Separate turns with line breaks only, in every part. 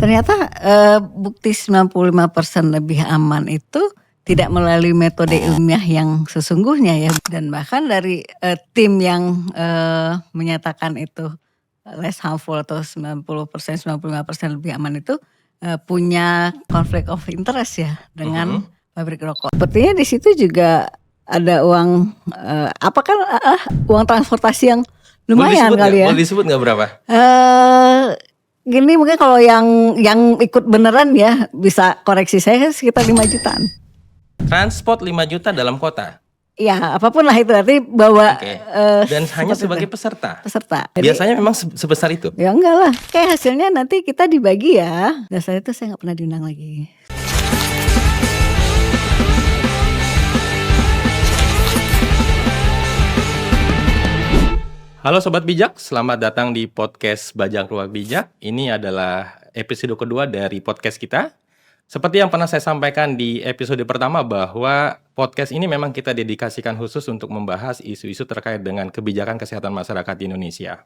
Ternyata, bukti 95% lebih aman itu tidak melalui metode ilmiah yang sesungguhnya ya, dan bahkan dari, tim yang, menyatakan itu less harmful atau 90%, 95% lebih aman itu, punya conflict of interest ya dengan pabrik rokok. Sepertinya di situ juga ada uang, uang transportasi yang lumayan kali ya.
Boleh disebut nggak berapa?
Gini mungkin kalau yang ikut beneran ya bisa koreksi saya sekitar 5 jutaan.
Transport 5 juta dalam kota?
Ya apapun lah itu, arti bawa
dan hanya sebagai peserta?
Jadi,
biasanya memang sebesar itu?
Ya enggak lah, kayak hasilnya nanti kita dibagi ya. Dasar itu saya gak pernah diundang lagi.
Halo Sobat Bijak, selamat datang di podcast Bajak Ruang Bijak. Ini adalah episode kedua dari podcast kita. Seperti yang pernah saya sampaikan di episode pertama bahwa podcast ini memang kita dedikasikan khusus untuk membahas isu-isu terkait dengan kebijakan kesehatan masyarakat di Indonesia.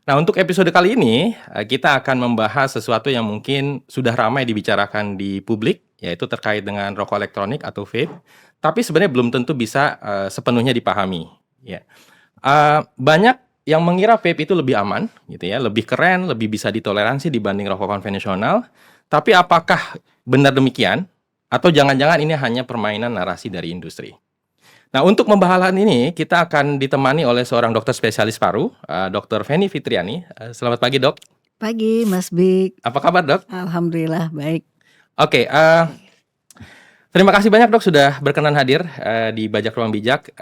Nah, untuk episode kali ini kita akan membahas sesuatu yang mungkin sudah ramai dibicarakan di publik, yaitu terkait dengan rokok elektronik atau vape, tapi sebenarnya belum tentu bisa sepenuhnya dipahami. Ya. Banyak yang mengira vape itu lebih aman, gitu ya, lebih keren, lebih bisa ditoleransi dibanding rokok konvensional. Tapi apakah benar demikian? Atau jangan-jangan ini hanya permainan narasi dari industri? Nah, untuk membahas hal ini, kita akan ditemani oleh seorang dokter spesialis paru, Dr. Feni Fitriani. Selamat pagi, Dok.
Pagi, Mas Bik.
Apa kabar, Dok?
Alhamdulillah, baik.
Oke, terima kasih banyak, Dok, sudah berkenan hadir di Bajak Ruang Bijak.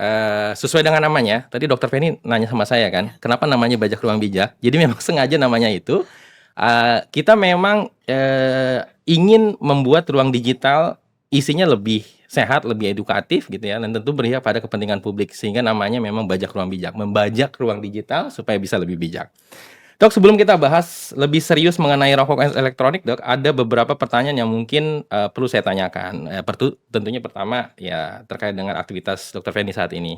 Sesuai dengan namanya, tadi Dr. Feni nanya sama saya kan, kenapa namanya Bajak Ruang Bijak? Jadi memang sengaja namanya itu. Kita memang ingin membuat ruang digital isinya lebih sehat, lebih edukatif gitu ya, dan tentu berpihak pada kepentingan publik, sehingga namanya memang Bajak Ruang Bijak, membajak ruang digital supaya bisa lebih bijak. Dok, sebelum kita bahas lebih serius mengenai rokok elektronik, Dok, ada beberapa pertanyaan yang mungkin perlu saya tanyakan. Tentunya pertama ya terkait dengan aktivitas Dr. Feni saat ini.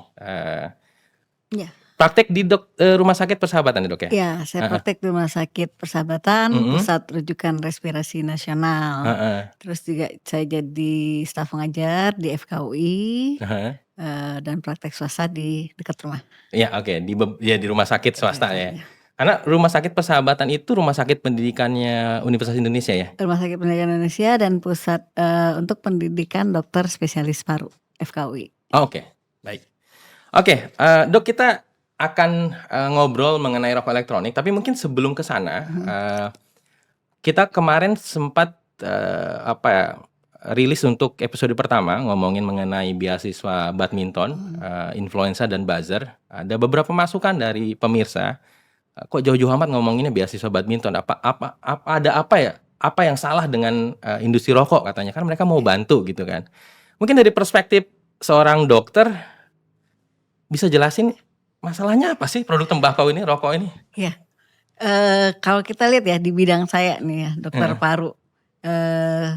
Ya.
Praktek di Rumah Sakit Persahabatan ya, Dok ya?
Ya, saya praktek di Rumah Sakit Persahabatan, Pusat Rujukan Respirasi Nasional. Terus juga saya jadi staf pengajar di FKUI, dan praktek swasta di dekat rumah.
Ya, oke. Di rumah sakit swasta ya. Karena Rumah Sakit Persahabatan itu rumah sakit pendidikannya Universitas Indonesia ya?
Rumah Sakit Pendidikan Indonesia dan Pusat untuk Pendidikan Dokter Spesialis Paru, FKUI.
Oke, baik. Oke, Dok, kita akan ngobrol mengenai rokok elektronik, tapi mungkin sebelum ke sana, kita kemarin sempat rilis untuk episode pertama ngomongin mengenai beasiswa badminton, influenza dan buzzer. Ada beberapa masukan dari pemirsa. Kok jauh-jauh amat ngomonginnya beasiswa badminton? Ada apa ya? Apa yang salah dengan industri rokok katanya? Kan mereka mau bantu gitu kan. Mungkin dari perspektif seorang dokter bisa jelasin masalahnya apa sih produk tembakau ini, rokok ini?
Ya, kalau kita lihat ya di bidang saya nih ya, dokter paru,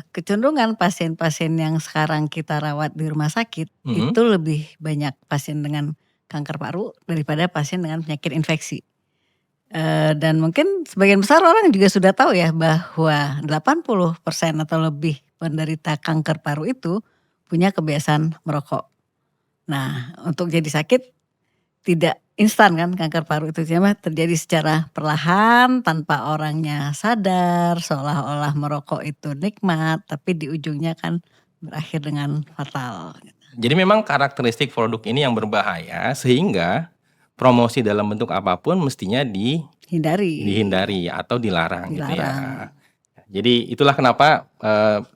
kecenderungan pasien-pasien yang sekarang kita rawat di rumah sakit itu lebih banyak pasien dengan kanker paru daripada pasien dengan penyakit infeksi. Dan mungkin sebagian besar orang juga sudah tahu ya bahwa 80% atau lebih penderita kanker paru itu punya kebiasaan merokok. Nah, untuk jadi sakit tidak instan kan kanker paru itu, cuma terjadi secara perlahan tanpa orangnya sadar, seolah-olah merokok itu nikmat, tapi di ujungnya kan berakhir dengan fatal.
Jadi memang karakteristik produk ini yang berbahaya sehingga promosi dalam bentuk apapun mestinya dihindari atau dilarang. Gitu ya. Jadi itulah kenapa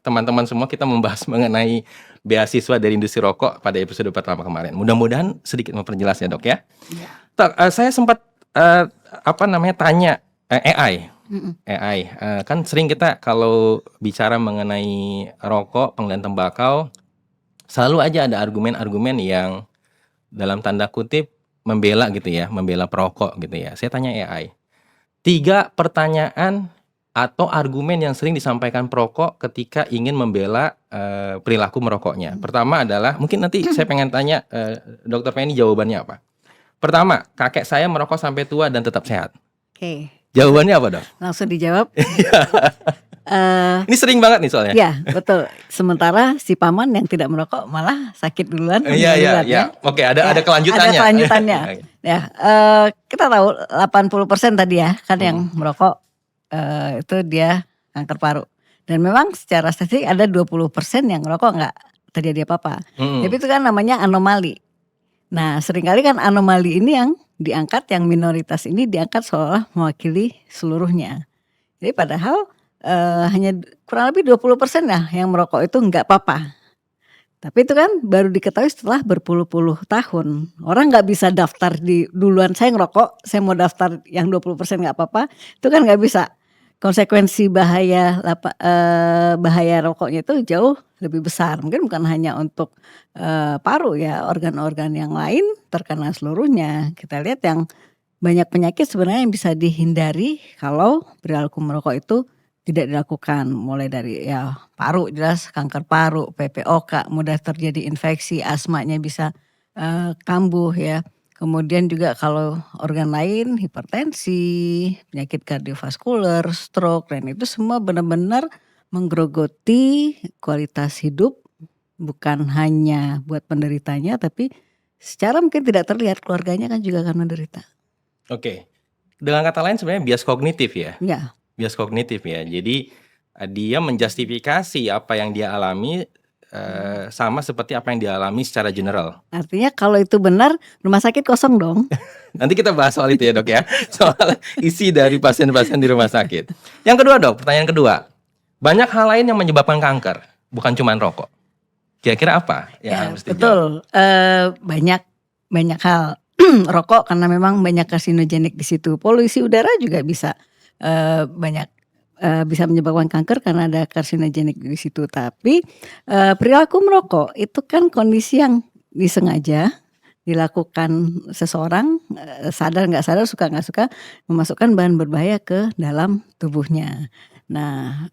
teman-teman semua kita membahas mengenai beasiswa dari industri rokok pada episode pertama kemarin. Mudah-mudahan sedikit memperjelas ya, Dok ya. Saya sempat tanya AI. Kan sering kita kalau bicara mengenai rokok, penggalian tembakau, selalu aja ada argumen-argumen yang dalam tanda kutip membela gitu ya, membela perokok gitu ya. Saya tanya AI. 3 pertanyaan atau argumen yang sering disampaikan perokok ketika ingin membela perilaku merokoknya. Pertama adalah, mungkin nanti saya pengen tanya Dr. Feni jawabannya apa. Pertama, kakek saya merokok sampai tua dan tetap sehat.
Oke.
Jawabannya apa, Dok?
Langsung dijawab.
Ini sering banget nih soalnya.
Ya betul. Sementara si paman yang tidak merokok malah sakit duluan.
Iya. Oke, ada kelanjutannya.
Ada kelanjutannya. Ya, kita tahu 80% tadi ya kan yang merokok itu dia kanker paru. Dan memang secara statistik ada 20% yang merokok nggak terjadi apa-apa. Tapi itu kan namanya anomali. Nah, seringkali kan anomali ini yang diangkat, yang minoritas ini diangkat seolah mewakili seluruhnya. Jadi padahal hanya kurang lebih 20% ya yang merokok itu nggak apa-apa. Tapi itu kan baru diketahui setelah berpuluh-puluh tahun. Orang nggak bisa daftar duluan saya ngerokok, saya mau daftar yang 20% nggak apa-apa. Itu kan nggak bisa. Konsekuensi bahaya rokoknya itu jauh lebih besar. Mungkin bukan hanya untuk paru ya, organ-organ yang lain terkena seluruhnya. Kita lihat yang banyak penyakit sebenarnya yang bisa dihindari kalau perilaku merokok itu tidak dilakukan. Mulai dari ya paru jelas, kanker paru, PPOK, mudah terjadi infeksi, asmanya bisa kambuh ya. Kemudian juga kalau organ lain, hipertensi, penyakit kardiovaskular, stroke, dan itu semua benar-benar menggerogoti kualitas hidup, bukan hanya buat penderitanya, tapi secara mungkin tidak terlihat keluarganya kan juga akan menderita.
Oke, dengan kata lain sebenarnya bias kognitif ya?
Ya.
Bias kognitif ya, jadi dia menjustifikasi apa yang dia alami sama seperti apa yang dialami secara general.
Artinya kalau itu benar, rumah sakit kosong dong.
Nanti kita bahas soal itu ya dok ya, soal isi dari pasien-pasien di rumah sakit. Yang kedua dok, pertanyaan kedua, banyak hal lain yang menyebabkan kanker, bukan cuma rokok. Kira-kira apa yang harus dijawab?
Betul, banyak hal. Rokok karena memang banyak karsinogenik di situ. Polusi udara juga bisa bisa menyebabkan kanker karena ada karsinogenik di situ. Tapi perilaku merokok itu kan kondisi yang disengaja dilakukan seseorang, sadar nggak sadar, suka nggak suka, memasukkan bahan berbahaya ke dalam tubuhnya. Nah,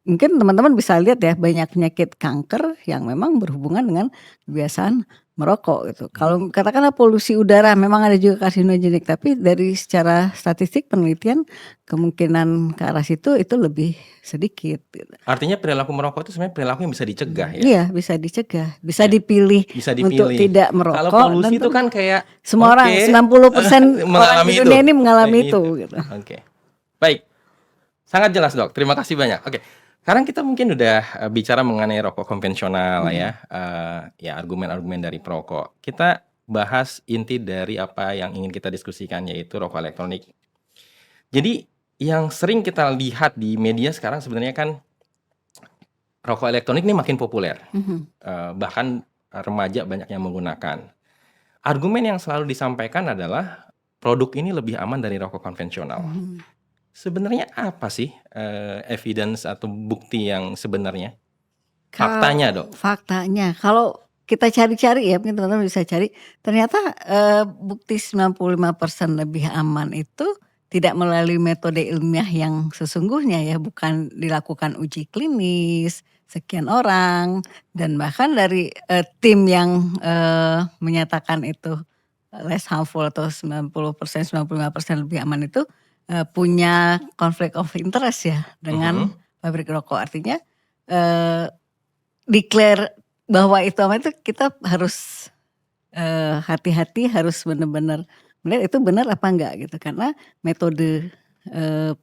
mungkin teman-teman bisa lihat ya banyak penyakit kanker yang memang berhubungan dengan kebiasaan merokok gitu. Kalau katakanlah polusi udara memang ada juga karsinogenik, tapi dari secara statistik penelitian kemungkinan ke arah situ itu lebih sedikit. Gitu.
Artinya perilaku merokok itu sebenarnya perilaku yang bisa dicegah ya?
Iya, bisa dicegah, bisa dipilih untuk tidak merokok.
Kalau polusi itu kan kayak
semua orang 90% orang di dunia ini mengalami itu. Gitu.
Oke, baik, sangat jelas dok. Terima kasih banyak. Oke. Sekarang kita mungkin udah bicara mengenai rokok konvensional ya argumen-argumen dari perokok. Kita bahas inti dari apa yang ingin kita diskusikan yaitu rokok elektronik. Jadi yang sering kita lihat di media sekarang sebenarnya kan rokok elektronik ini makin populer. Bahkan remaja banyak yang menggunakan. Argumen yang selalu disampaikan adalah produk ini lebih aman dari rokok konvensional. Sebenarnya apa sih evidence atau bukti yang sebenarnya? Faktanya dok.
Faktanya kalau kita cari-cari ya, mungkin teman-teman bisa cari, ternyata bukti 95% lebih aman itu tidak melalui metode ilmiah yang sesungguhnya ya, bukan dilakukan uji klinis sekian orang, dan bahkan dari tim yang menyatakan itu less harmful atau 90%, 95% lebih aman itu punya conflict of interest ya dengan pabrik rokok. Artinya declare bahwa itu aman itu kita harus hati-hati, harus benar-benar melihat itu benar apa enggak gitu. Karena metode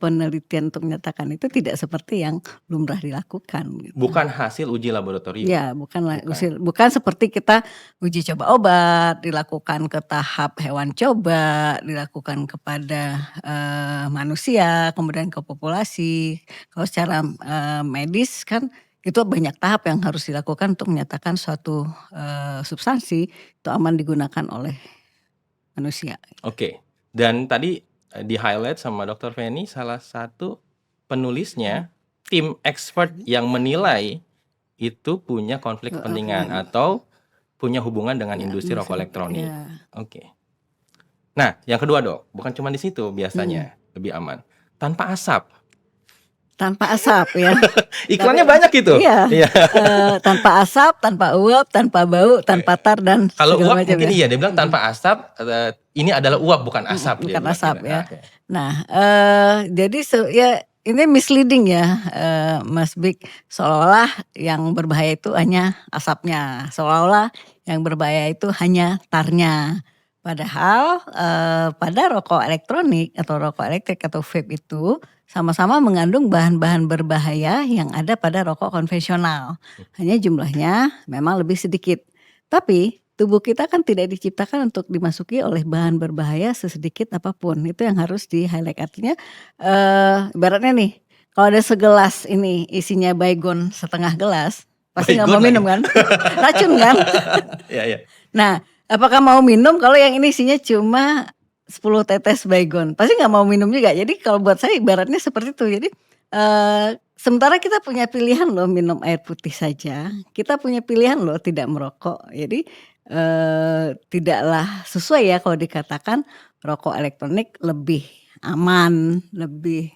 penelitian untuk menyatakan itu tidak seperti yang lumrah dilakukan. Gitu.
Bukan hasil uji laboratorium.
Ya, bukan seperti kita uji coba obat, dilakukan ke tahap hewan coba, dilakukan kepada manusia, kemudian ke populasi. Kalau secara medis kan itu banyak tahap yang harus dilakukan untuk menyatakan suatu substansi itu aman digunakan oleh manusia.
Oke, dan tadi di highlight sama Dr. Feni, salah satu penulisnya tim expert yang menilai itu punya konflik kepentingan atau punya hubungan dengan industri rokok elektronik. Oke. Nah, yang kedua dok, bukan cuma di situ biasanya lebih aman, tanpa asap.
Tanpa asap ya.
Iklannya banyak gitu.
Iya. Tanpa asap, tanpa uap, tanpa bau, tanpa tar dan
kalau uap mungkin iya dia bilang tanpa asap. Ini adalah uap bukan asap.
Bukan asap ya. Nah, jadi ya ini misleading ya, Mas Big, seolah-olah yang berbahaya itu hanya asapnya, seolah-olah yang berbahaya itu hanya tarnya. Padahal, pada rokok elektronik atau rokok elektrik atau vape itu sama-sama mengandung bahan-bahan berbahaya yang ada pada rokok konvensional. Hanya jumlahnya memang lebih sedikit. Tapi tubuh kita kan tidak diciptakan untuk dimasuki oleh bahan berbahaya sesedikit apapun. Itu yang harus di-highlight. Artinya, ibaratnya nih, kalau ada segelas ini isinya baygon setengah gelas, pasti nggak mau
Baygon
minum kan? Racun kan?
Iya.
Nah, apakah mau minum kalau yang ini isinya cuma 10 tetes baygon? Pasti nggak mau minum juga. Jadi kalau buat saya ibaratnya seperti itu. Jadi, sementara kita punya pilihan loh minum air putih saja, kita punya pilihan loh tidak merokok. Jadi, tidaklah sesuai ya kalau dikatakan rokok elektronik lebih aman, lebih,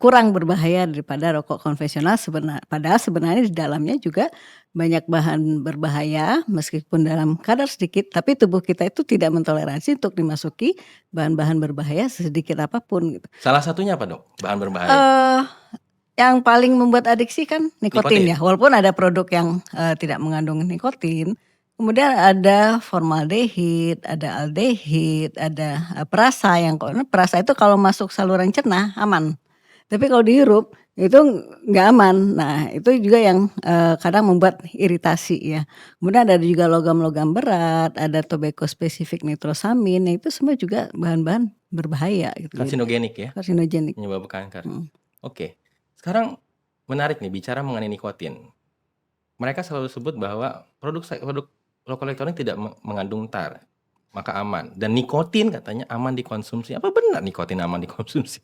kurang berbahaya daripada rokok konvensional padahal sebenarnya di dalamnya juga banyak bahan berbahaya meskipun dalam kadar sedikit, tapi tubuh kita itu tidak mentoleransi untuk dimasuki bahan-bahan berbahaya sesedikit apapun gitu.
Salah satunya apa Dok, bahan berbahaya?
Yang paling membuat adiksi kan nikotin
Nikotin?
ya, walaupun ada produk yang, tidak mengandung nikotin, kemudian ada formaldehid, ada aldehid, ada, perasa yang perasa itu kalau masuk saluran cerna aman, tapi kalau dihirup itu nggak aman. Nah itu juga yang, kadang membuat iritasi ya. Kemudian ada juga logam-logam berat, ada tobacco specific nitrosamin, itu semua juga bahan-bahan berbahaya gitu.
Karsinogenik ya?
Karsinogenik.
Menyebabkan kanker. Oke. Sekarang menarik nih bicara mengenai nikotin. Mereka selalu sebut bahwa produk rokok elektronik tidak mengandung tar, maka aman. Dan nikotin katanya aman dikonsumsi. Apa benar nikotin aman dikonsumsi?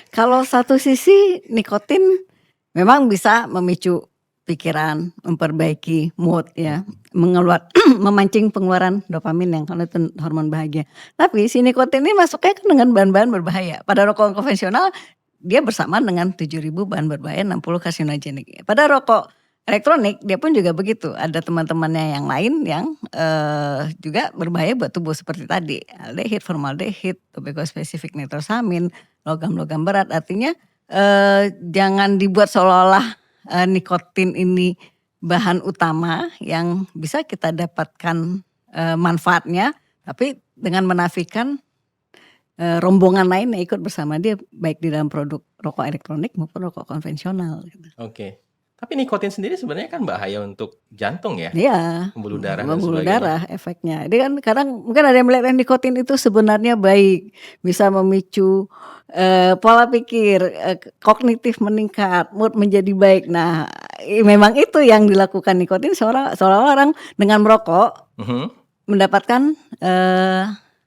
Kalau satu sisi nikotin memang bisa memicu pikiran, memperbaiki mood ya, memancing pengeluaran dopamin yang karena itu hormon bahagia. Tapi si nikotin ini masuknya kan dengan bahan-bahan berbahaya. Pada rokok konvensional dia bersamaan dengan 7.000 bahan berbahaya, 60 karsinogenik. Pada rokok elektronik dia pun juga begitu. Ada teman-temannya yang lain yang, juga berbahaya buat tubuh seperti tadi, aldehid, formaldehid, tobacco specific nitrosamin, logam-logam berat. Artinya, jangan dibuat seolah-olah, nikotin ini bahan utama yang bisa kita dapatkan, manfaatnya, tapi dengan menafikan rombongan lain yang ikut bersama dia baik di dalam produk rokok elektronik maupun rokok konvensional gitu.
Oke. Tapi nikotin sendiri sebenarnya kan bahaya untuk jantung ya?
Iya,
Pembuluh darah dan
pembuluh
sebagainya.
darah efeknya. Dia kan kadang mungkin ada yang melihat nikotin itu sebenarnya baik, bisa memicu, pola pikir, kognitif meningkat, mood menjadi baik. Nah, memang itu yang dilakukan nikotin seolah-olah orang dengan merokok mendapatkan,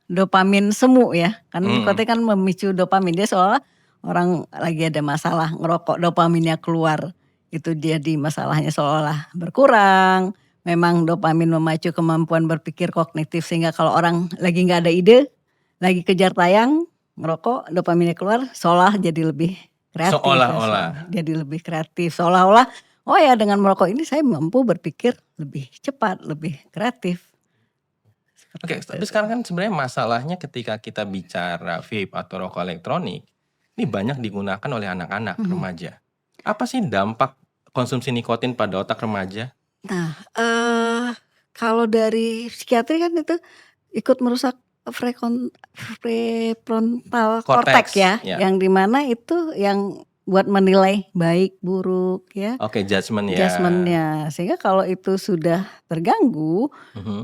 dopamin semu ya, karena nikotin kan memicu dopamin. Dia seolah orang lagi ada masalah ngerokok dopaminnya keluar, itu jadi masalahnya seolah berkurang. Memang dopamin memacu kemampuan berpikir kognitif sehingga kalau orang lagi nggak ada ide, lagi kejar tayang, ngerokok dopaminnya keluar, seolah jadi lebih kreatif.
Seolah-olah.
Jadi lebih kreatif, seolah-olah oh ya dengan merokok ini saya mampu berpikir lebih cepat, lebih kreatif.
Oke, tapi sekarang kan sebenarnya masalahnya ketika kita bicara vape atau rokok elektronik, ini banyak digunakan oleh anak-anak remaja. Apa sih dampak konsumsi nikotin pada otak remaja?
Nah, kalau dari psikiatri kan itu ikut merusak prefrontal cortex ya, yang dimana itu yang buat menilai baik buruk ya.
Oke, judgement ya.
Judgement-nya. Sehingga kalau itu sudah terganggu,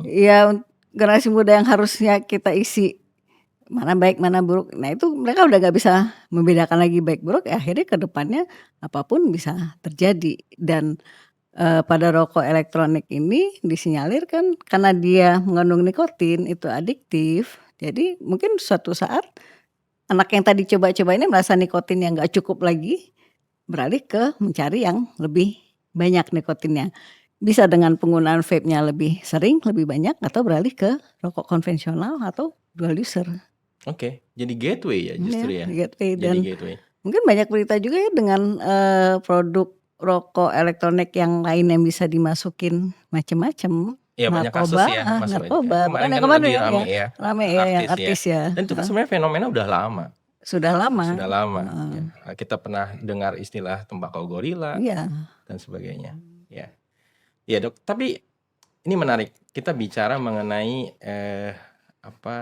ya generasi muda yang harusnya kita isi mana baik mana buruk. Nah itu mereka udah gak bisa membedakan lagi baik buruk, ya akhirnya ke depannya apapun bisa terjadi. Dan pada rokok elektronik ini disinyalir kan karena dia mengandung nikotin itu adiktif. Jadi mungkin suatu saat anak yang tadi coba-coba ini merasa nikotin yang gak cukup lagi, beralih ke mencari yang lebih banyak nikotinnya. Bisa dengan penggunaan vape-nya lebih sering, lebih banyak, atau beralih ke rokok konvensional atau dual user.
Oke, jadi gateway ya justru ya.
Gateway.
Jadi
Dan
gateway.
mungkin banyak berita juga ya dengan produk rokok elektronik yang lain yang bisa dimasukin macem-macem.
Iya banyak kasus ya.
Narkoba.
Kemarin kan
Kemarin
lagi
ya,
rame ya.
rame ya yang artis ya.
Dan itu kan sebenarnya fenomena udah lama.
Sudah lama.
Sudah lama. Ya. Kita pernah dengar istilah tembakau gorila dan sebagainya. Ya, ya dok. Tapi ini menarik. Kita bicara mengenai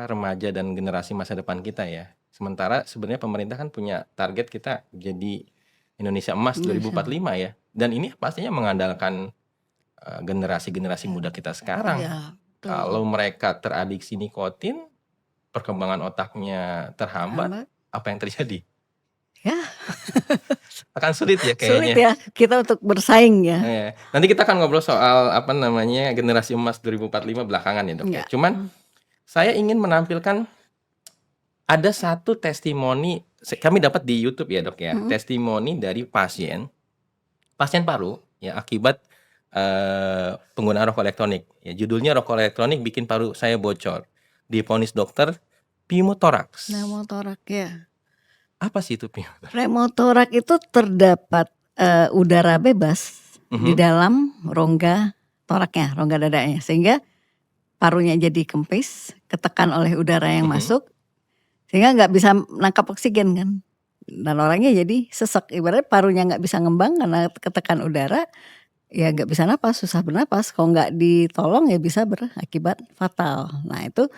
remaja dan generasi masa depan kita ya. Sementara sebenarnya pemerintah kan punya target kita jadi Indonesia Emas 2045 ya. Dan ini pastinya mengandalkan generasi-generasi muda kita sekarang. Kalau mereka teradiksi nikotin, perkembangan otaknya terhambat, apa yang terjadi?
Ya.
Akan sulit ya kayaknya.
Sulit ya kita untuk bersaing ya.
Nanti kita akan ngobrol soal generasi emas 2045 belakangan ya dok. Ya. Cuman saya ingin menampilkan ada satu testimoni kami dapat di YouTube ya dok ya. Testimoni dari pasien paru ya akibat penggunaan rokok elektronik. Ya, judulnya rokok elektronik bikin paru saya bocor. Divonis dokter pneumotoraks.
Pneumotoraks ya.
Apa sih itu pneumotoraks?
Pneumotoraks itu terdapat udara bebas di dalam rongga toraknya, rongga dadanya, sehingga parunya jadi kempis, ketekan oleh udara yang masuk, sehingga nggak bisa nangkap oksigen kan, dan orangnya jadi sesek. Ibaratnya parunya nggak bisa ngembang karena ketekan udara, ya nggak bisa napas, susah bernapas. Kalau nggak ditolong ya bisa berakibat fatal. Nah itu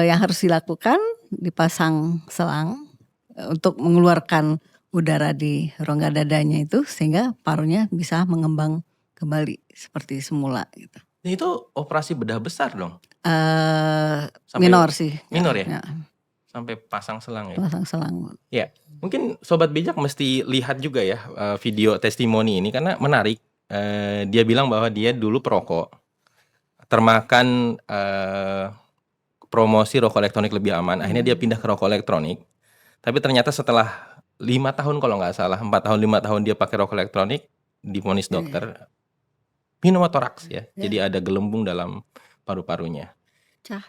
yang harus dilakukan, dipasang selang untuk mengeluarkan udara di rongga dadanya itu sehingga parunya bisa mengembang kembali seperti semula gitu.
Itu operasi bedah besar dong?
Minor sih.
Minor ya? Sampai pasang selang ya?
Pasang selang.
Ya, mungkin Sobat Bijak mesti lihat juga ya video testimoni ini karena menarik. Dia bilang bahwa dia dulu perokok, termakan promosi rokok elektronik lebih aman. Akhirnya dia pindah ke rokok elektronik. Tapi ternyata setelah 5 tahun kalau nggak salah, 4 tahun 5 tahun dia pakai rokok elektronik, divonis dokter pneumotoraks ya. Jadi ada gelembung dalam paru-parunya.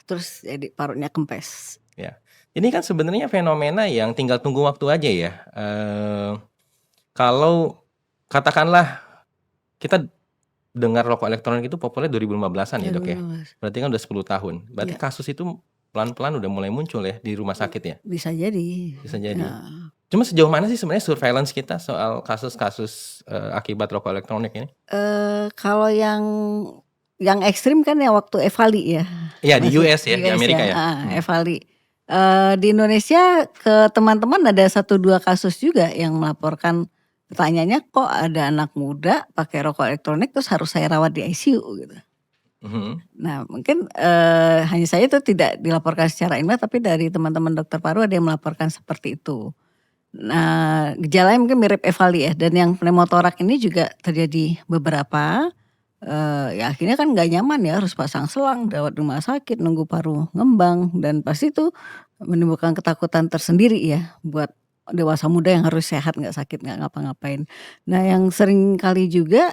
Terus jadi parunya kempes.
Ya. Ini kan sebenarnya fenomena yang tinggal tunggu waktu aja ya. Kalau katakanlah kita dengar rokok elektronik itu populer 2015-an ya dok ya. Berarti kan udah 10 tahun. Berarti kasus itu pelan-pelan udah mulai muncul ya di rumah sakit ya?
Bisa jadi.
Bisa jadi. Cuma sejauh mana sih sebenarnya surveillance kita soal kasus-kasus akibat rokok elektronik ini?
Kalau yang ekstrim kan ya waktu Evali ya.
Iya di US ya, di Amerika ya.
Evali. Di Indonesia ke teman-teman ada 1-2 kasus juga yang melaporkan, pertanyaannya kok ada anak muda pakai rokok elektronik terus harus saya rawat di ICU gitu. Nah mungkin hanya saja itu tidak dilaporkan secara ilmiah, tapi dari teman-teman dokter paru ada yang melaporkan seperti itu. Nah gejalanya mungkin mirip Evali ya, dan yang pneumotoraks ini juga terjadi beberapa. Ya akhirnya kan nggak nyaman ya, harus pasang selang, rawat rumah sakit, nunggu paru ngembang, dan pasti itu menimbulkan ketakutan tersendiri ya buat dewasa muda yang harus sehat, nggak sakit, nggak ngapa-ngapain. Nah yang sering kali juga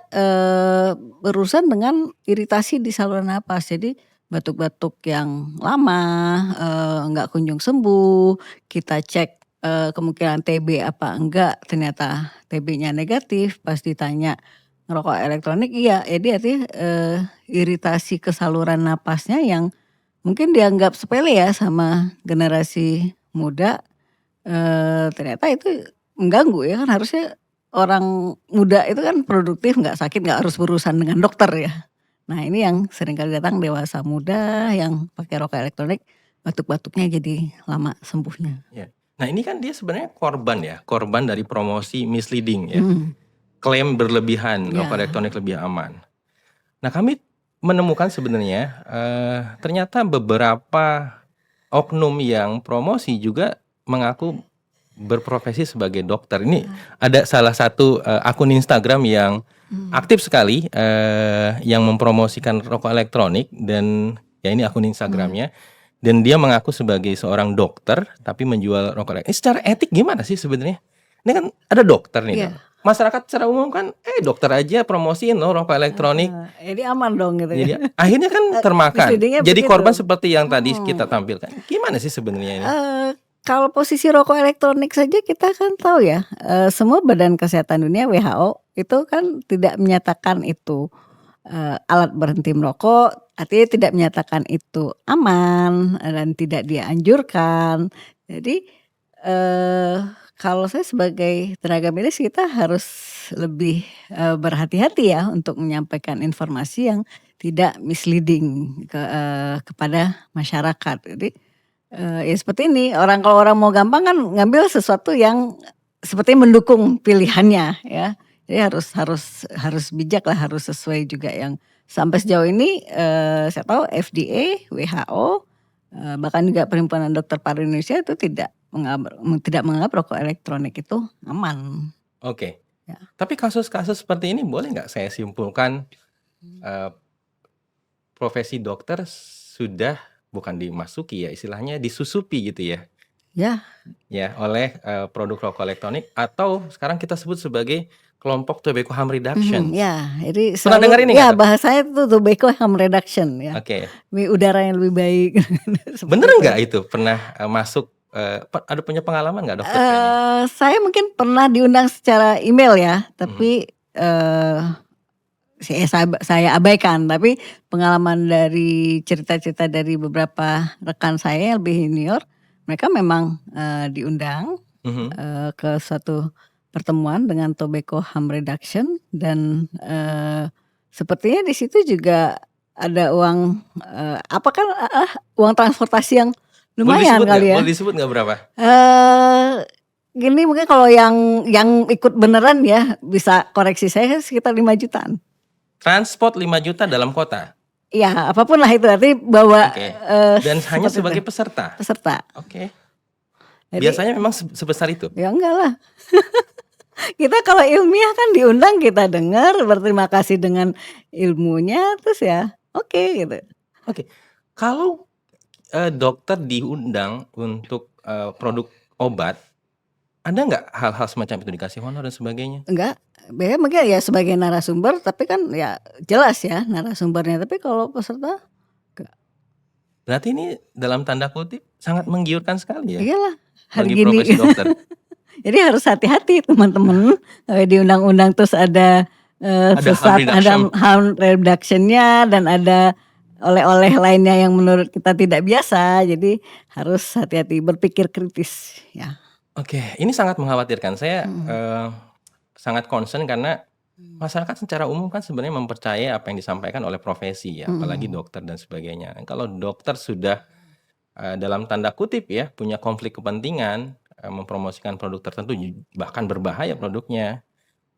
berurusan dengan iritasi di saluran napas, jadi batuk-batuk yang lama, nggak kunjung sembuh, kita cek kemungkinan TB apa enggak, ternyata TB-nya negatif, pas ditanya ngerokok elektronik iya, jadi artinya iritasi ke saluran napasnya yang mungkin dianggap sepele ya sama generasi muda. Ternyata itu mengganggu ya, kan harusnya orang muda itu kan produktif, nggak sakit, nggak harus berurusan dengan dokter ya. Nah ini yang sering kali datang dewasa muda yang pakai rokok elektronik, batuk-batuknya jadi lama sembuhnya.
Ya. Nah ini kan dia sebenarnya korban dari promosi misleading ya. Klaim berlebihan rokok elektronik lebih aman. Nah kami menemukan sebenarnya ternyata beberapa oknum yang promosi juga mengaku berprofesi sebagai dokter. Ini ada salah satu akun Instagram yang aktif sekali yang mempromosikan rokok elektronik, dan ya ini akun Instagramnya, dan dia mengaku sebagai seorang dokter tapi menjual rokok elektronik. Secara etik gimana sih sebenarnya? Ini kan ada dokter nih. Masyarakat secara umum kan dokter aja promosiin loh rokok elektronik.
Jadi aman dong gitu.
Jadi akhirnya kan termakan. Jadi korban seperti yang tadi kita tampilkan. Gimana sih sebenarnya ini?
Kalau posisi rokok elektronik saja kita kan tahu ya, semua Badan Kesehatan Dunia WHO itu kan tidak menyatakan itu alat berhenti merokok, artinya tidak menyatakan itu aman dan tidak dianjurkan. Jadi Kalau saya sebagai tenaga medis kita harus lebih, berhati-hati ya untuk menyampaikan informasi yang tidak misleading kepada masyarakat. Jadi, ya seperti ini, kalau orang mau gampang kan ngambil sesuatu yang sepertinya mendukung pilihannya ya. Jadi harus bijak lah, harus sesuai juga yang sampai sejauh ini, saya tahu FDA, WHO, bahkan juga Perhimpunan Dokter Paru Indonesia itu tidak menganggap rokok elektronik itu aman.
Oke.
Ya.
Tapi kasus-kasus seperti ini boleh nggak saya simpulkan, profesi dokter sudah bukan dimasuki ya, istilahnya disusupi gitu ya?
Ya.
Ya, oleh, produk rokok elektronik atau sekarang kita sebut sebagai kelompok tobacco harm reduction.
Ya, jadi
Pernah
selalu
dengar ini
ya
nggak tuh?
bahasanya itu tobacco harm reduction ya.
Oke.
Udara yang lebih baik.
Bener nggak itu? Pernah, masuk, ada punya pengalaman nggak Dokter Feni?
Saya mungkin pernah diundang secara email ya, tapi, saya abaikan. Tapi pengalaman dari cerita-cerita dari beberapa rekan saya yang lebih senior, mereka memang, diundang, ke suatu pertemuan dengan tobacco harm reduction dan, sepertinya di situ juga ada uang, uang transportasi yang lumayan kali ya.
Boleh disebut nggak berapa?
Gini mungkin kalau yang ikut beneran ya bisa koreksi saya sekitar 5 jutaan.
Transport 5 juta dalam kota?
Iya, apapun lah itu, artinya bawa,
Oke. Dan hanya sebagai peserta?
Peserta.
Oke.
Jadi
Biasanya memang sebesar itu?
Ya enggak lah. Kita kalau ilmiah kan diundang, kita dengar, berterima kasih dengan ilmunya, terus ya oke gitu.
Oke. Kalau, dokter diundang untuk, produk obat, ada nggak hal-hal semacam itu, dikasih honor dan sebagainya?
Enggak, mungkin ya sebagai narasumber, tapi kan ya jelas ya narasumbernya, tapi kalau peserta enggak.
Berarti ini dalam tanda kutip sangat menggiurkan sekali ya?
Iyalah, hari
bagi
gini.
profesi dokter.
Jadi harus hati-hati teman-teman, diundang-undang terus ada, harm reduction-nya dan ada oleh-oleh lainnya yang menurut kita tidak biasa, jadi harus hati-hati, berpikir kritis ya.
Oke, ini sangat mengkhawatirkan. Saya, sangat concern karena masyarakat secara umum kan sebenarnya mempercayai apa yang disampaikan oleh profesi ya, apalagi dokter dan sebagainya. Kalau dokter sudah, dalam tanda kutip ya, punya konflik kepentingan, mempromosikan produk tertentu, bahkan berbahaya produknya,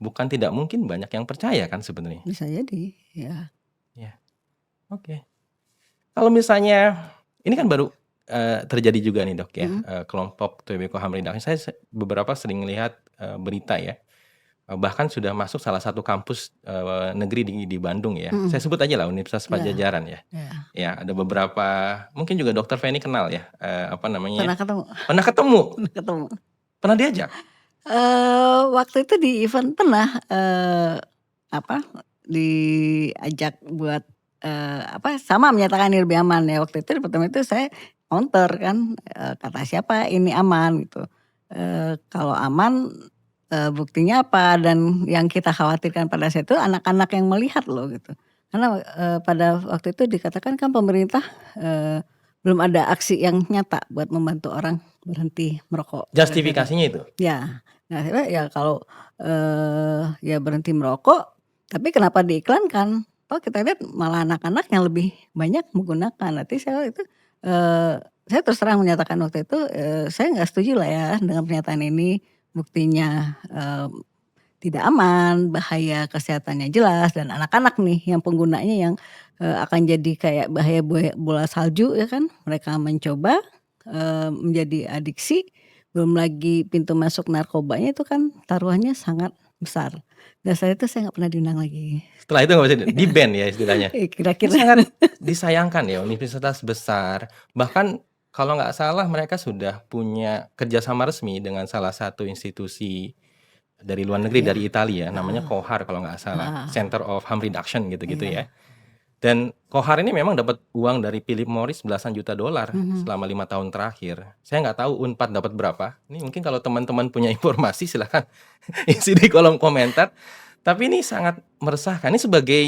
bukan tidak mungkin banyak yang percaya kan sebenarnya?
Bisa jadi, ya.
Ya, oke. Kalau misalnya ini kan baru, terjadi juga nih Dok ya, kelompok tobacco harm reduction. Saya beberapa sering lihat, berita ya, bahkan sudah masuk salah satu kampus, negeri di Bandung ya. Saya sebut aja lah Universitas Padjadjaran ya. Ya, ada beberapa, mungkin juga Dokter Feni kenal ya,
Pernah ketemu.
Pernah ketemu?
Pernah ketemu.
Pernah diajak?
Waktu itu di event pernah, diajak buat, sama menyatakan ini lebih aman ya. Waktu itu di pertemuan itu saya counter kan, kata siapa ini aman gitu. Kalau aman, buktinya apa, dan yang kita khawatirkan pada saat itu anak-anak yang melihat loh gitu. Karena, pada waktu itu dikatakan kan pemerintah, belum ada aksi yang nyata buat membantu orang berhenti merokok.
Justifikasinya itu?
Ya. Nah, ya kalau, ya berhenti merokok, tapi kenapa diiklankan? Oh kita lihat malah anak-anak yang lebih banyak menggunakan. Nanti saya terus terang menyatakan waktu itu, saya nggak setuju lah ya dengan pernyataan ini. Buktinya, tidak aman, bahaya kesehatannya jelas, dan anak-anak nih yang penggunanya yang, akan jadi kayak bahaya bola salju ya kan. Mereka mencoba, menjadi adiksi, belum lagi pintu masuk narkobanya itu kan taruhannya sangat besar. Dan saya nggak pernah diundang lagi.
Setelah itu nggak bisa di-ban ya istilahnya?
Kira-kira.
Sangat disayangkan ya, universitas besar, bahkan kalau nggak salah mereka sudah punya kerjasama resmi dengan salah satu institusi dari luar negeri, dari Italia, namanya COHAR kalau nggak salah, Center of Harm Reduction gitu-gitu ya. Dan COHAR ini memang dapat uang dari Philip Morris belasan juta dolar selama 5 tahun terakhir. Saya nggak tahu Unpad dapat berapa. Ini mungkin kalau teman-teman punya informasi silahkan isi di kolom komentar. Tapi ini sangat meresahkan. Ini sebagai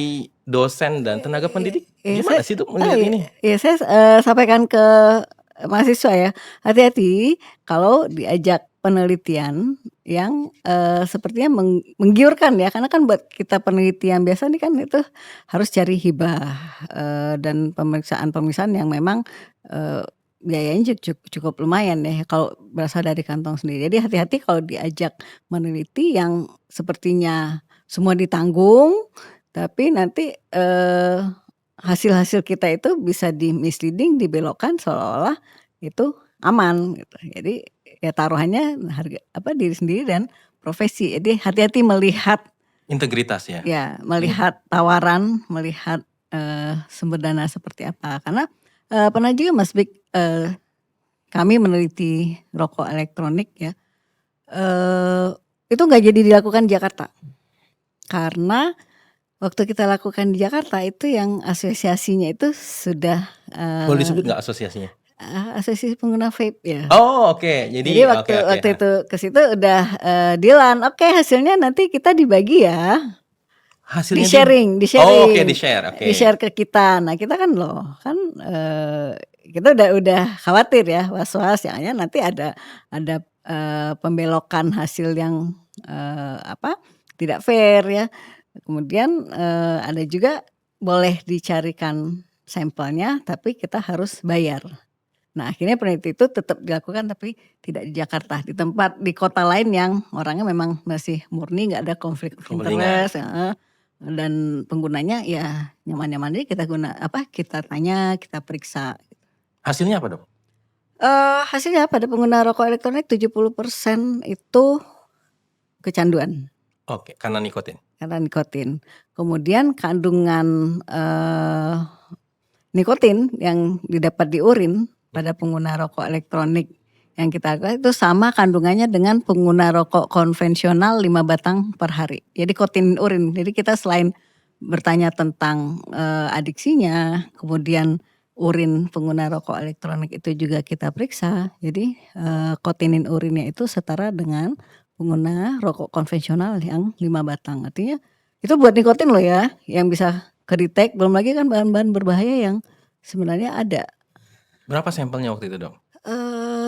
dosen dan tenaga pendidik, gimana sih tuh melihat ini?
Saya sampaikan ke mahasiswa ya, hati-hati kalau diajak penelitian yang, sepertinya menggiurkan ya, karena kan buat kita penelitian biasa nih kan itu harus cari hibah, dan pemeriksaan-pemeriksaan yang memang, biayanya cukup lumayan ya kalau berasal dari kantong sendiri. Jadi hati-hati kalau diajak meneliti yang sepertinya semua ditanggung, tapi nanti, hasil-hasil kita itu bisa di-misleading, dibelokkan seolah-olah itu aman gitu. Jadi ya taruhannya diri sendiri dan profesi. Jadi hati-hati melihat
Integritas ya?
Ya, melihat tawaran, melihat, sumber dana seperti apa. Karena, pernah juga Mas Bik, kami meneliti rokok elektronik ya, itu nggak jadi dilakukan di Jakarta. Karena waktu kita lakukan di Jakarta itu yang asosiasinya itu sudah,
Boleh disebut nggak asosiasinya?
Asosiasi pengguna vape ya.
Oh oke, jadi
waktu itu ke situ udah, deal-an, "Oke hasilnya nanti kita dibagi ya."
Hasilnya
Di-sharing,
oh oke di-share, oke.
di-share ke kita. Nah kita kan loh, kan, kita udah khawatir ya, was-was jangan-jangan nanti ada, pembelokan hasil yang, tidak fair ya. Kemudian, ada juga boleh dicarikan sampelnya, tapi kita harus bayar. Nah akhirnya peneliti itu tetap dilakukan tapi tidak di Jakarta, di kota lain yang orangnya memang masih murni nggak ada konflik of interest, dan penggunanya ya nyaman-nyaman aja kita tanya, kita periksa.
Hasilnya apa Dok?
Hasilnya pada pengguna rokok elektronik 70% itu kecanduan.
Oke, karena nikotin?
Karena nikotin. Kemudian kandungan, nikotin yang didapat di urin pada pengguna rokok elektronik yang kita itu sama kandungannya dengan pengguna rokok konvensional 5 batang per hari. Jadi nikotin urin. Jadi kita selain bertanya tentang, adiksinya, kemudian urin pengguna rokok elektronik itu juga kita periksa. Jadi, kotinin urinnya itu setara dengan pengguna rokok konvensional yang 5 batang. Artinya itu buat nikotin loh ya, yang bisa ke-detect, belum lagi kan bahan-bahan berbahaya yang sebenarnya ada.
Berapa sampelnya waktu itu Dok?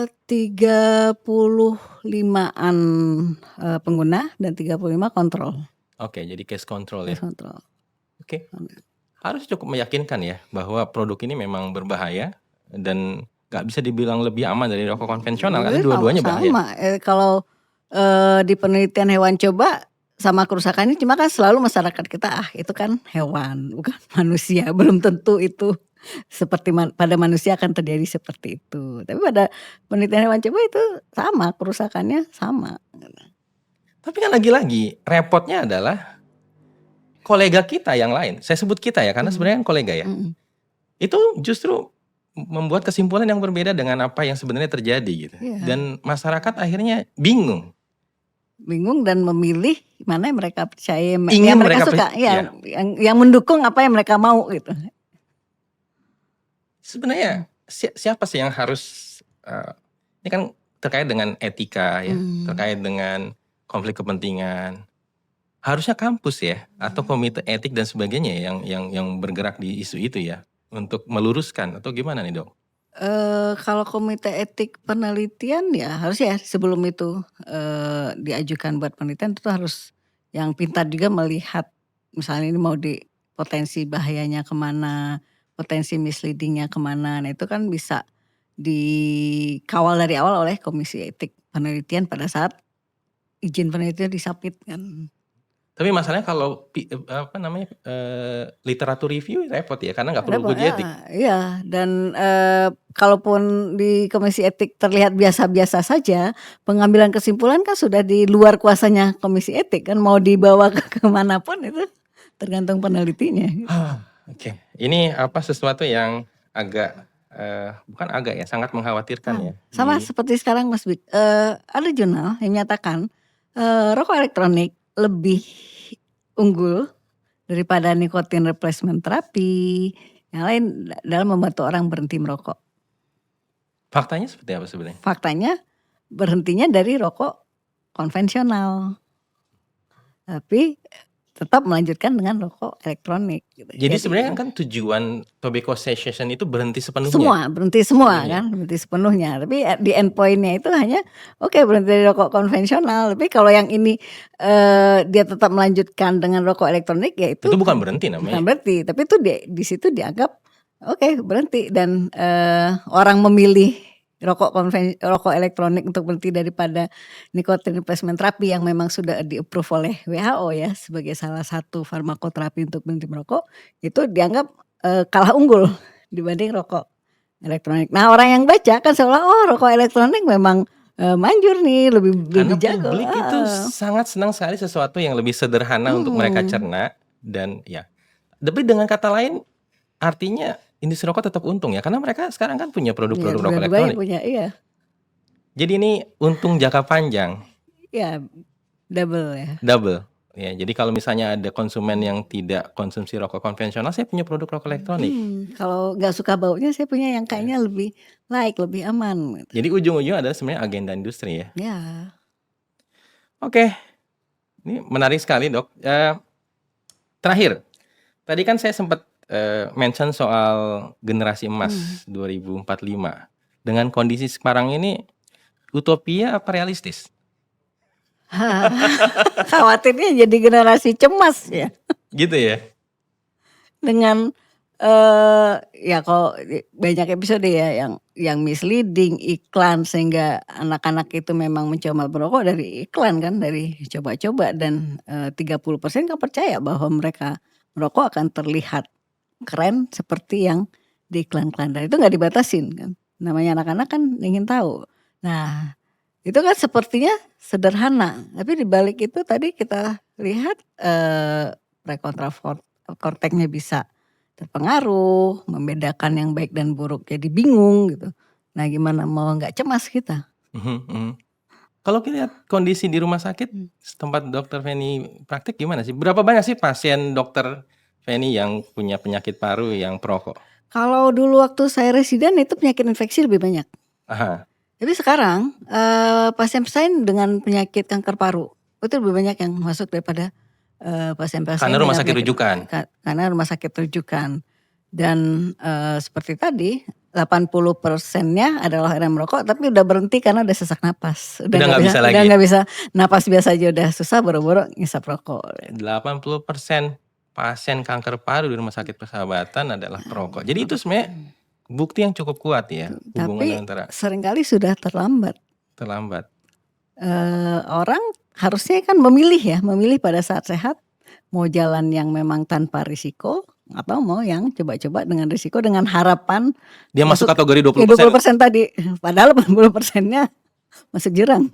35-an, pengguna dan 35 kontrol.
Oke, jadi case control ya?
Case control.
Oke. Harus cukup meyakinkan ya, bahwa produk ini memang berbahaya dan nggak bisa dibilang lebih aman dari rokok konvensional karena dua-duanya bahaya.
Sama, kalau, di penelitian hewan coba sama kerusakannya cuma kan selalu masyarakat kita, itu kan hewan bukan manusia, belum tentu itu seperti pada manusia akan terjadi seperti itu. Tapi pada penelitian hewan coba itu sama, kerusakannya sama.
Tapi kan lagi-lagi repotnya adalah kolega kita yang lain, saya sebut kita ya karena sebenarnya kan kolega ya. Itu justru membuat kesimpulan yang berbeda dengan apa yang sebenarnya terjadi gitu. Dan masyarakat akhirnya bingung.
Bingung dan memilih mana yang mereka percaya,
Ingin
yang mereka suka, yang mendukung apa yang mereka mau gitu.
Sebenarnya siapa sih yang harus, ini kan terkait dengan etika ya, terkait dengan konflik kepentingan. Harusnya kampus ya atau komite etik dan sebagainya yang bergerak di isu itu ya, untuk meluruskan atau gimana nih Dok?
Kalau komite etik penelitian ya harus ya sebelum itu, diajukan buat penelitian itu harus yang pintar juga melihat misalnya ini mau potensi bahayanya kemana, potensi misleading-nya kemana. Nah itu kan bisa dikawal dari awal oleh komisi etik penelitian pada saat izin penelitian di-submit kan.
Tapi masalahnya kalau literatur review repot ya karena nggak perlu uji etik.
Iya dan, kalaupun di komisi etik terlihat biasa-biasa saja, pengambilan kesimpulan kan sudah di luar kuasanya komisi etik kan, mau dibawa ke mana pun itu tergantung penelitinya.
Oke, ini sesuatu yang agak, bukan agak ya, sangat mengkhawatirkan ya.
Sama seperti sekarang Mas Bik, ada jurnal yang menyatakan, rokok elektronik lebih unggul daripada nikotin replacement terapi, yang lain dalam membantu orang berhenti merokok.
Faktanya seperti apa sebenarnya?
Faktanya berhentinya dari rokok konvensional. Tapi tetap melanjutkan dengan rokok elektronik gitu.
Jadi sebenarnya kan tujuan tobacco cessation itu berhenti
Semua,
sepenuhnya?
berhenti semua
Sepenuhnya?
kan, berhenti sepenuhnya. Tapi di endpoint-nya itu hanya berhenti dari rokok konvensional. Tapi kalau yang ini dia tetap melanjutkan dengan rokok elektronik, ya
Itu bukan berhenti
bukan
namanya?
berhenti, tapi itu di situ dianggap berhenti dan orang memilih rokok elektronik untuk berhenti daripada nicotine replacement therapy yang memang sudah di-approve oleh WHO ya sebagai salah satu farmakoterapi untuk berhenti merokok, itu dianggap kalah unggul dibanding rokok elektronik. Nah, orang yang baca kan seolah rokok elektronik memang manjur nih, lebih
Karena
jago.
publik itu sangat senang sekali sesuatu yang lebih sederhana untuk mereka cerna dan ya. Tapi dengan kata lain artinya industri rokok tetap untung ya, karena mereka sekarang kan punya produk-produk rokok elektronik.
Iya.
Jadi ini untung jangka panjang.
Iya, double ya.
Double. Ya, jadi kalau misalnya ada konsumen yang tidak konsumsi rokok konvensional, saya punya produk rokok elektronik.
Kalau nggak suka baunya, saya punya yang kayaknya lebih lebih aman.
Jadi ujung-ujungnya adalah sebenarnya agenda industri ya.
Ya.
Oke, ini menarik sekali dok. Terakhir, tadi kan saya sempat mention soal generasi emas 2045. Dengan kondisi sekarang ini, utopia apa realistis?
Khawatirnya jadi generasi cemas ya.
Gitu ya.
Dengan ya kalau banyak episode ya yang misleading iklan sehingga anak-anak itu memang mencoba merokok dari iklan kan, dari coba-coba dan 30% kan percaya bahwa mereka merokok akan terlihat keren seperti yang di iklan-iklan, dan itu nggak dibatasin kan. Namanya anak-anak kan ingin tahu. Nah, itu kan sepertinya sederhana, tapi dibalik itu tadi kita lihat prekontra korteknya bisa terpengaruh, membedakan yang baik dan buruk jadi bingung gitu. Nah, gimana mau nggak cemas kita?
Kalau kita lihat kondisi di rumah sakit tempat dokter Feni praktik gimana sih? Berapa banyak sih pasien dokter Feni yang punya penyakit paru yang perokok?
Kalau dulu waktu saya residen itu penyakit infeksi lebih banyak.
Aha.
Tapi sekarang pasien-pasien dengan penyakit kanker paru itu lebih banyak yang masuk daripada pasien-pasien
karena rumah sakit rujukan.
Karena rumah sakit rujukan. Dan seperti tadi 80%-nya adalah orang merokok tapi udah berhenti karena udah sesak napas.
Udah nggak bisa lagi.
Udah nggak bisa napas biasa aja udah susah, boro-boro ngisap rokok.
80% pasien kanker paru di rumah sakit Persahabatan adalah perokok. Jadi itu sebenarnya bukti yang cukup kuat ya hubungan antara.
Seringkali sudah terlambat. Orang harusnya kan memilih pada saat sehat mau jalan yang memang tanpa risiko atau mau yang coba-coba dengan risiko dengan harapan
dia masuk kategori 20%.
20% tadi, padahal 80%-nya masuk jurang.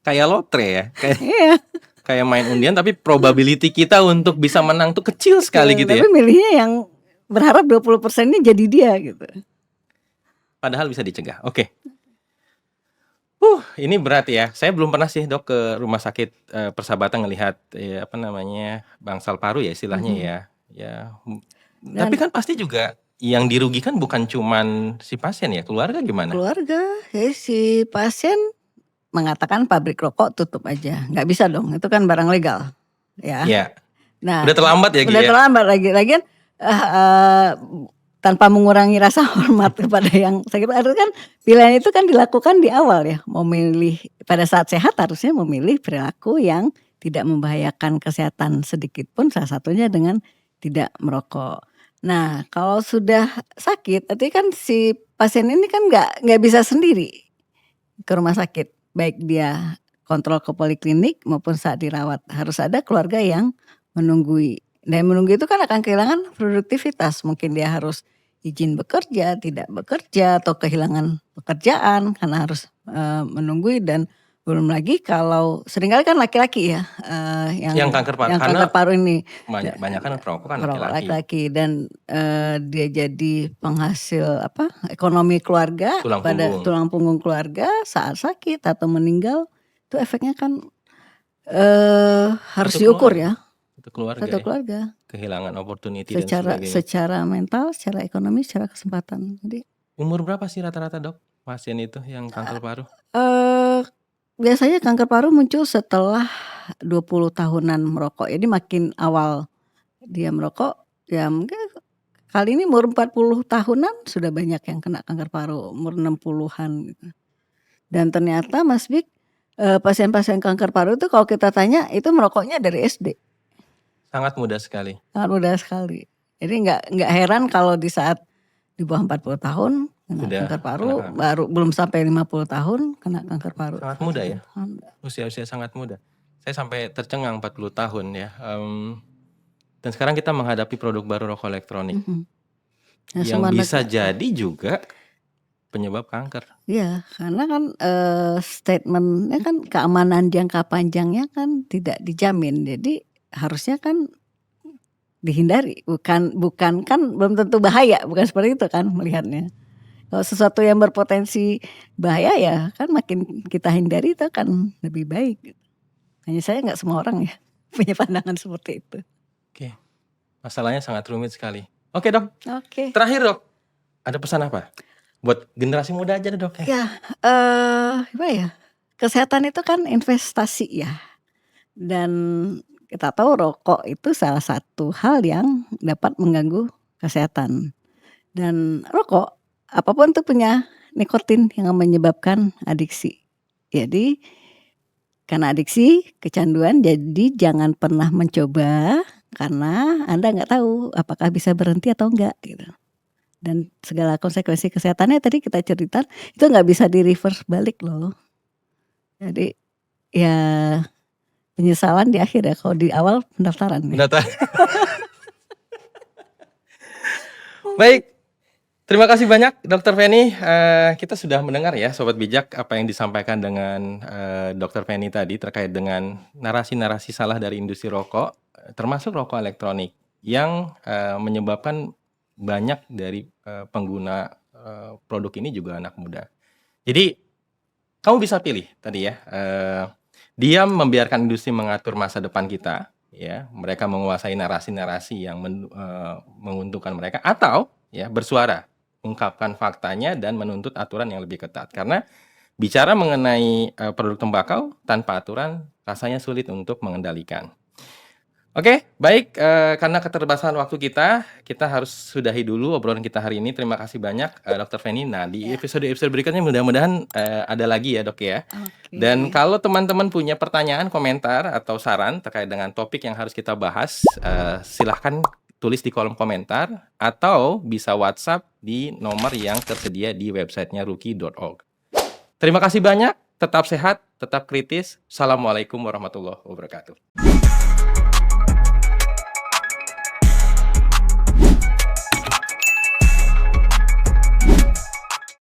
Kayak lotre ya.
Iya.
Kayak main undian tapi probability kita untuk bisa menang tuh kecil sekali gitu ya.
Tapi milihnya yang berharap 20%-nya jadi dia gitu.
Padahal bisa dicegah. Oke. Ini berat ya. Saya belum pernah sih dok ke rumah sakit Persahabatan ngelihat bangsal paru ya istilahnya ya. Tapi kan pasti juga yang dirugikan bukan cuman si pasien ya, keluarga gimana?
Keluarga, si pasien mengatakan pabrik rokok tutup aja, nggak bisa dong, itu kan barang legal, ya.
Iya.
Nah,
udah terlambat ya.
Udah terlambat lagian tanpa mengurangi rasa hormat kepada yang sakit. Harus kan pilihan itu kan dilakukan di awal ya, memilih pada saat sehat harusnya memilih perilaku yang tidak membahayakan kesehatan sedikit pun, salah satunya dengan tidak merokok. Nah, kalau sudah sakit, artinya kan si pasien ini kan nggak bisa sendiri ke rumah sakit, baik dia kontrol ke poliklinik maupun saat dirawat, harus ada keluarga yang menunggui. Dan menunggu itu kan akan kehilangan produktivitas, mungkin dia harus izin bekerja, tidak bekerja, atau kehilangan pekerjaan karena harus menunggui. Dan belum lagi kalau seringkali kan laki-laki ya
yang kanker
paru ini
banyak kan perokok kan
laki-laki dan dia jadi penghasil ekonomi keluarga, tulang punggung keluarga saat sakit atau meninggal, itu efeknya kan harus diukur ya. Satu keluarga
kehilangan opportunity
secara mental, secara ekonomi, secara kesempatan. Jadi
umur berapa sih rata-rata dok pasien itu yang kanker paru?
biasanya kanker paru muncul setelah 20 tahunan merokok. Jadi makin awal dia merokok, ya mungkin kali ini umur 40 tahunan sudah banyak yang kena kanker paru, umur 60-an gitu. Dan ternyata Mas Bik, pasien-pasien kanker paru itu kalau kita tanya itu merokoknya dari SD.
Sangat mudah sekali.
Sangat mudah sekali. Jadi nggak heran kalau di saat di bawah 40 tahun kena kanker paru, baru belum sampai 50 tahun kena kanker paru.
Sangat muda ya. Usia-usia sangat muda. Saya sampai tercengang 40 tahun ya. Dan sekarang kita menghadapi produk baru rokok elektronik. Yang bisa jadi juga penyebab kanker.
Iya, karena kan statementnya kan keamanan jangka panjangnya kan tidak dijamin. Jadi harusnya kan dihindari, bukan kan belum tentu bahaya, bukan seperti itu kan melihatnya. Kalau sesuatu yang berpotensi bahaya ya kan makin kita hindari itu kan lebih baik. Hanya saya nggak semua orang ya punya pandangan seperti itu.
Oke, masalahnya sangat rumit sekali. Oke dok.
Oke.
Terakhir dok, ada pesan apa? Buat generasi muda aja dok ya.
Ya, gimana ya? Kesehatan itu kan investasi ya. Dan kita tahu rokok itu salah satu hal yang dapat mengganggu kesehatan. Dan rokok apapun tuh punya nikotin yang menyebabkan adiksi. Jadi karena adiksi, kecanduan, jadi jangan pernah mencoba karena Anda nggak tahu apakah bisa berhenti atau enggak gitu. Dan segala konsekuensi kesehatannya tadi kita cerita itu nggak bisa di reverse balik loh. Jadi ya penyesalan di akhir ya kalau di awal pendaftaran.
Baik, terima kasih banyak Dr. Feni. Kita sudah mendengar ya Sobat Bijak apa yang disampaikan dengan Dr. Feni tadi terkait dengan narasi-narasi salah dari industri rokok, termasuk rokok elektronik yang menyebabkan banyak dari pengguna produk ini juga anak muda. Jadi kamu bisa pilih tadi ya, diam membiarkan industri mengatur masa depan kita, ya mereka menguasai narasi-narasi yang menguntungkan mereka, atau ya bersuara, ungkapkan faktanya dan menuntut aturan yang lebih ketat. Karena bicara mengenai produk tembakau tanpa aturan rasanya sulit untuk mengendalikan. Oke, baik, karena keterbatasan waktu kita harus sudahi dulu obrolan kita hari ini. Terima kasih banyak Dr. Feni. Nah, di episode berikutnya mudah-mudahan ada lagi ya dok ya. Dan kalau teman-teman punya pertanyaan, komentar, atau saran terkait dengan topik yang harus kita bahas, silahkan tulis di kolom komentar atau bisa WhatsApp di nomor yang tersedia di websitenya rookie.org. Terima kasih banyak, tetap sehat, tetap kritis. Assalamualaikum warahmatullahi wabarakatuh.